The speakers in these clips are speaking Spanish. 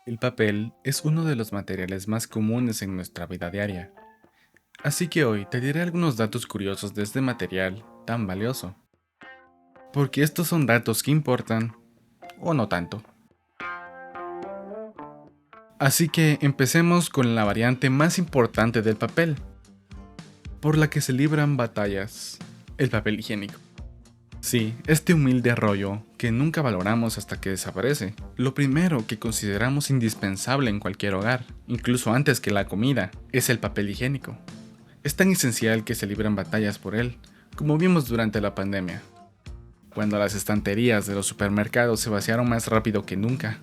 El papel es uno de los materiales más comunes en nuestra vida diaria, así que hoy te diré algunos datos curiosos de este material tan valioso, porque estos son datos que importan o no tanto. Así que empecemos con la variante más importante del papel, por la que se libran batallas, el papel higiénico. Sí, este humilde rollo que nunca valoramos hasta que desaparece, lo primero que consideramos indispensable en cualquier hogar, incluso antes que la comida, es el papel higiénico. Es tan esencial que se libran batallas por él, como vimos durante la pandemia, cuando las estanterías de los supermercados se vaciaron más rápido que nunca.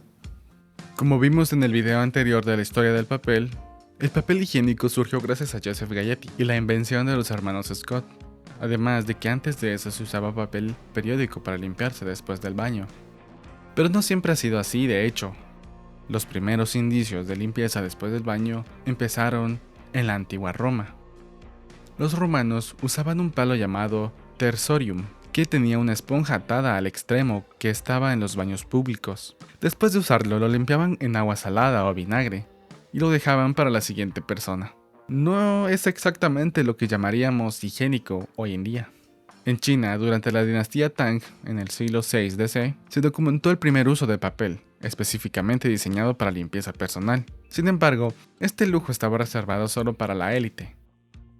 Como vimos en el video anterior de la historia del papel, el papel higiénico surgió gracias a Joseph Galetti y la invención de los hermanos Scott. Además de que antes de eso se usaba papel periódico para limpiarse después del baño. Pero no siempre ha sido así, de hecho. Los primeros indicios de limpieza después del baño empezaron en la antigua Roma. Los romanos usaban un palo llamado tersorium, que tenía una esponja atada al extremo que estaba en los baños públicos. Después de usarlo, lo limpiaban en agua salada o vinagre, y lo dejaban para la siguiente persona. No es exactamente lo que llamaríamos higiénico hoy en día. En China, durante la dinastía Tang, en el siglo VI DC, se documentó el primer uso de papel, específicamente diseñado para limpieza personal. Sin embargo, este lujo estaba reservado solo para la élite.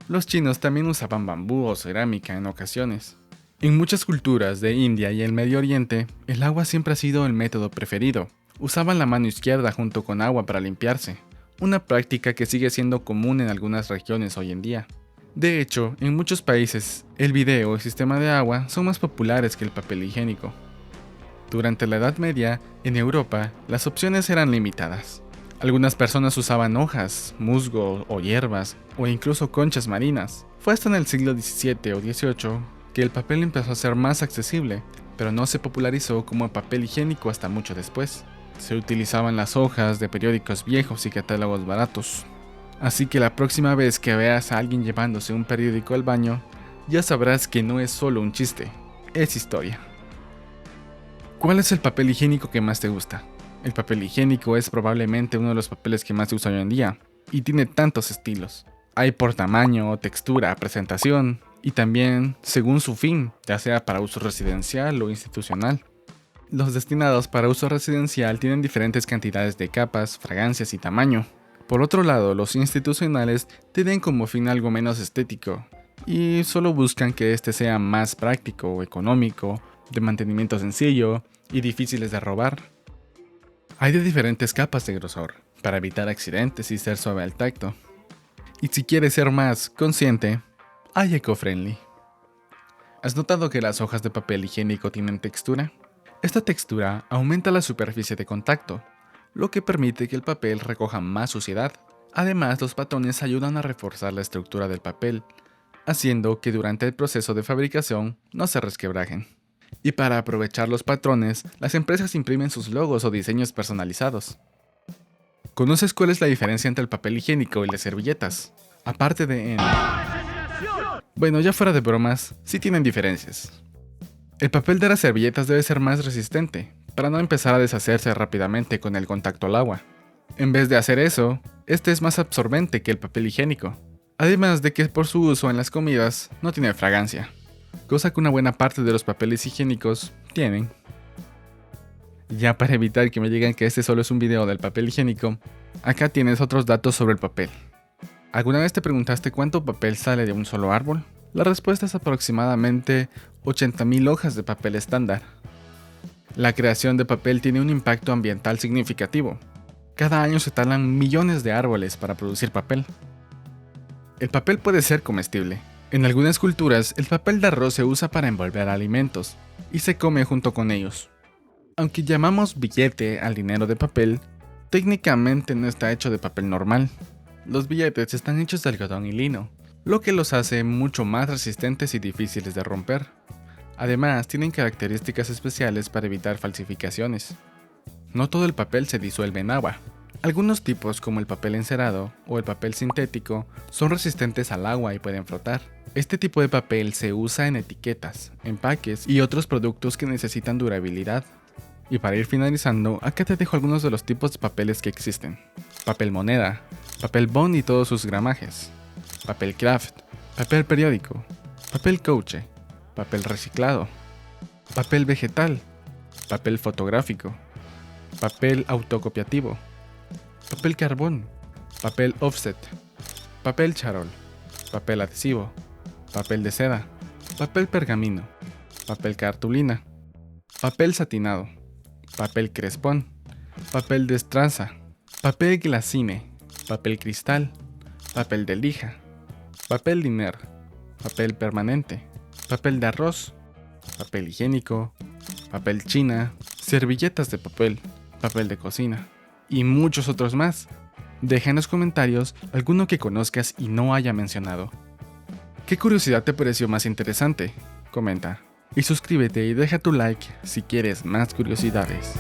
Los chinos también usaban bambú o cerámica en ocasiones. En muchas culturas de India y el Medio Oriente, el agua siempre ha sido el método preferido. Usaban la mano izquierda junto con agua para limpiarse. Una práctica que sigue siendo común en algunas regiones hoy en día. De hecho, en muchos países, el bidé o el sistema de agua son más populares que el papel higiénico. Durante la Edad Media, en Europa, las opciones eran limitadas. Algunas personas usaban hojas, musgo o hierbas, o incluso conchas marinas. Fue hasta en el siglo XVII o XVIII que el papel empezó a ser más accesible, pero no se popularizó como el papel higiénico hasta mucho después. Se utilizaban las hojas de periódicos viejos y catálogos baratos. Así que la próxima vez que veas a alguien llevándose un periódico al baño, ya sabrás que no es solo un chiste, es historia. ¿Cuál es el papel higiénico que más te gusta? El papel higiénico es probablemente uno de los papeles que más se usa hoy en día, y tiene tantos estilos. Hay por tamaño, textura, presentación, y también según su fin, ya sea para uso residencial o institucional. Los destinados para uso residencial tienen diferentes cantidades de capas, fragancias y tamaño. Por otro lado, los institucionales tienen como fin algo menos estético y solo buscan que este sea más práctico o económico, de mantenimiento sencillo y difíciles de robar. Hay de diferentes capas de grosor, para evitar accidentes y ser suave al tacto. Y si quieres ser más consciente, hay eco-friendly. ¿Has notado que las hojas de papel higiénico tienen textura? Esta textura aumenta la superficie de contacto, lo que permite que el papel recoja más suciedad. Además, los patrones ayudan a reforzar la estructura del papel, haciendo que durante el proceso de fabricación no se resquebrajen. Y para aprovechar los patrones, las empresas imprimen sus logos o diseños personalizados. ¿Conoces cuál es la diferencia entre el papel higiénico y las servilletas? Aparte de Bueno, ya fuera de bromas, sí tienen diferencias. El papel de las servilletas debe ser más resistente, para no empezar a deshacerse rápidamente con el contacto al agua. En vez de hacer eso, este es más absorbente que el papel higiénico. Además de que por su uso en las comidas no tiene fragancia, cosa que una buena parte de los papeles higiénicos tienen. Ya para evitar que me digan que este solo es un video del papel higiénico, acá tienes otros datos sobre el papel. ¿Alguna vez te preguntaste cuánto papel sale de un solo árbol? La respuesta es aproximadamente 80.000 hojas de papel estándar. La creación de papel tiene un impacto ambiental significativo. Cada año se talan millones de árboles para producir papel. El papel puede ser comestible. En algunas culturas, el papel de arroz se usa para envolver alimentos y se come junto con ellos. Aunque llamamos billete al dinero de papel, técnicamente no está hecho de papel normal. Los billetes están hechos de algodón y lino, lo que los hace mucho más resistentes y difíciles de romper. Además, tienen características especiales para evitar falsificaciones. No todo el papel se disuelve en agua. Algunos tipos, como el papel encerado o el papel sintético, son resistentes al agua y pueden flotar. Este tipo de papel se usa en etiquetas, empaques y otros productos que necesitan durabilidad. Y para ir finalizando, acá te dejo algunos de los tipos de papeles que existen. Papel moneda, papel bond y todos sus gramajes, papel craft, papel periódico, papel couche, papel reciclado, papel vegetal, papel fotográfico, papel autocopiativo, papel carbón, papel offset, papel charol, papel adhesivo, papel de seda, papel pergamino, papel cartulina, papel satinado, papel crespón, papel de estraza, papel glacine, papel cristal, papel de lija, papel liner, papel permanente, papel de arroz, papel higiénico, papel china, servilletas de papel, papel de cocina y muchos otros más. Deja en los comentarios alguno que conozcas y no haya mencionado. ¿Qué curiosidad te pareció más interesante? Comenta. Y suscríbete y deja tu like si quieres más curiosidades.